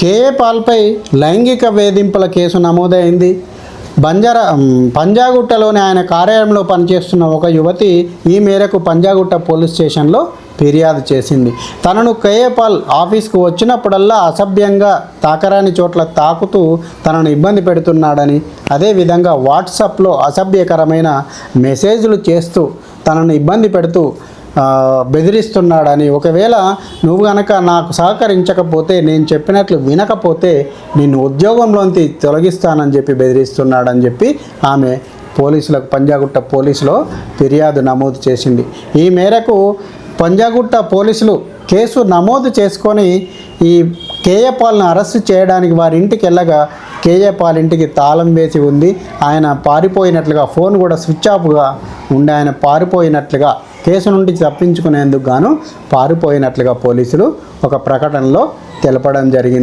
KA పాల్పై లైంగిక వేధింపుల case నమోదైంది. పంజాగుట్టలోని ఆయన కార్యాలయంలో పనిచేస్తున్న ఒక యువతి ఈ మేరకు పంజాగుట్ట పోలీస్ స్టేషన్లో ఫిర్యాదు చేసింది. తనను కేఏ పాల్ ఆఫీస్కు వచ్చినప్పుడల్లా అసభ్యంగా తాకరాని చోట్ల తాకుతూ తనను ఇబ్బంది పెడుతున్నాడని, అదేవిధంగా వాట్సాప్లో అసభ్యకరమైన మెసేజ్లు చేస్తూ తనను ఇబ్బంది పెడుతూ బెదిరిస్తున్నాడని, ఒకవేళ నువ్వు గనక నాకు సహకరించకపోతే, నేను చెప్పినట్లు వినకపోతే నిన్ను ఉద్యోగంలోంచి తొలగిస్తానని చెప్పి బెదిరిస్తున్నాడని చెప్పి ఆమె పోలీసులకు పంజాగుట్ట పోలీసులో ఫిర్యాదు నమోదు చేసింది. ఈ మేరకు పంజాగుట్ట పోలీసులు కేసు నమోదు చేసుకొని ఈ కేఏ పాల్ను అరెస్టు చేయడానికి వారి ఇంటికి వెళ్ళగా కేఏ పాల్ ఇంటికి తాళం వేసి ఉంది. ఆయన పారిపోయినట్లుగా, ఫోన్ కూడా స్విచ్ ఆఫ్గా ఉండి ఆయన పారిపోయినట్లుగా, కేసు నుండి తప్పించుకునేందుకు గాను పారిపోయినట్లుగా పోలీసులు ఒక ప్రకటనలో తెలపడం జరిగింది.